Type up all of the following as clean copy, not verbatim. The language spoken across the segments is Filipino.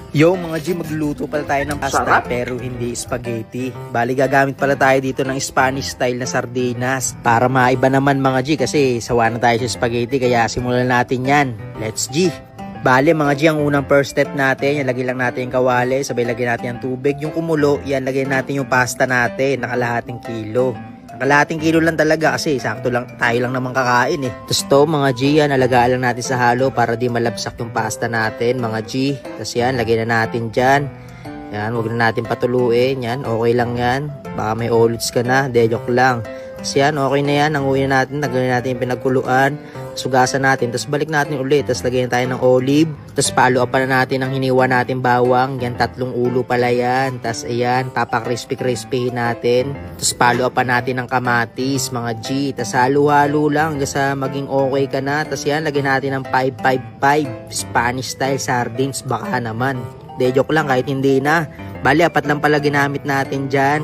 Yo mga G, magluluto pala tayo ng pasta. Sarap. Pero hindi spaghetti. Bali gagamit pala tayo dito ng Spanish style na sardinas. Para maiba naman mga G, kasi sawa na tayo sa spaghetti, kaya simulan natin yan. Let's G! Bali mga G, ang unang first step natin, yan, lagyan lang natin yung kawali, sabay lagyan natin yung tubig. Yung kumulo, yan, lagyan natin yung pasta natin, nakalahating kilo. Kalahating kilo lang talaga kasi sakto lang, tayo lang naman kakain eh. Tapos to mga G, yan, alagaan lang natin sa halo para di malabsak yung pasta natin mga G. Tapos yan, lagyan na natin dyan. Yan, huwag na natin patuluin. Yan, okay lang yan. Baka may olives ka na, joke lang. Tapos yan, okay na yan. Nanguhin na natin, lagyan natin yung pinagkuluan. Sugasan natin, tapos balik natin ulit, tapos lagyan tayo ng olive, tapos follow up pa na natin ang hiniwa natin bawang, yan 3 ulo pala yan, tapos ayan, crispy natin, tapos follow up pa natin ng kamatis mga G, tapos halo-halo lang hanggang sa maging okay ka na, tapos yan, lagyan natin ng 555 Spanish style sardines, baka naman, joke lang kahit hindi na, bali 4 lang pala ginamit natin dyan,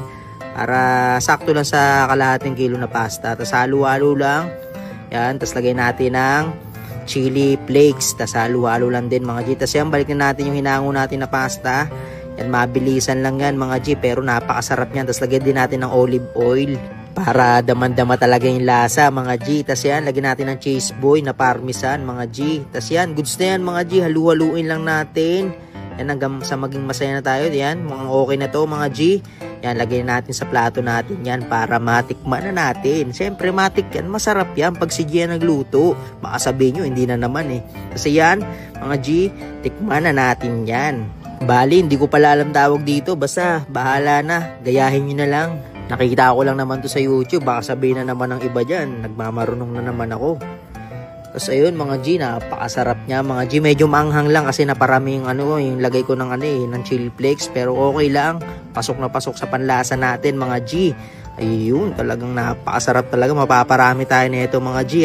para sakto lang sa kalahating kilo na pasta, tapos halo-halo lang. Yan, tapos lagay natin ng chili flakes, tapos halo-halo lang din mga G. Tapos yan, balik na natin yung hinango natin na pasta. Yan, mabilisan lang yan mga G, pero napakasarap yan. Tapos lagyan din natin ng olive oil para daman-dama talaga yung lasa mga G. Tapos yan, lagyan natin ng cheese boy na parmesan mga G. Tapos yan, goods na yan mga G, halu-haluin lang natin. Yan, hanggang sa maging masaya na tayo. Yan, mukhang okay na to mga G. Yan, lagyan natin sa plato natin yan para matikman na natin. Siyempre, matik yan. Masarap yan pag si Gia nagluto. Baka sabihin nyo, hindi na naman eh. Kasi yan, mga G, tikman na natin yan. Bali, hindi ko pala alam tawag dito. Basta, bahala na. Gayahin nyo na lang. Nakikita ko lang naman to sa YouTube. Baka sabihin na naman ng iba dyan. Nagmamarunong na naman ako. Tapos ayun mga G, napakasarap niya mga G. Medyo maanghang lang kasi naparaming yung lagay ko ng ng chili flakes, pero okay lang. Pasok na pasok sa panlasa natin mga G. Ayun, talagang napakasarap talaga. Mapaparami tayo nito mga G.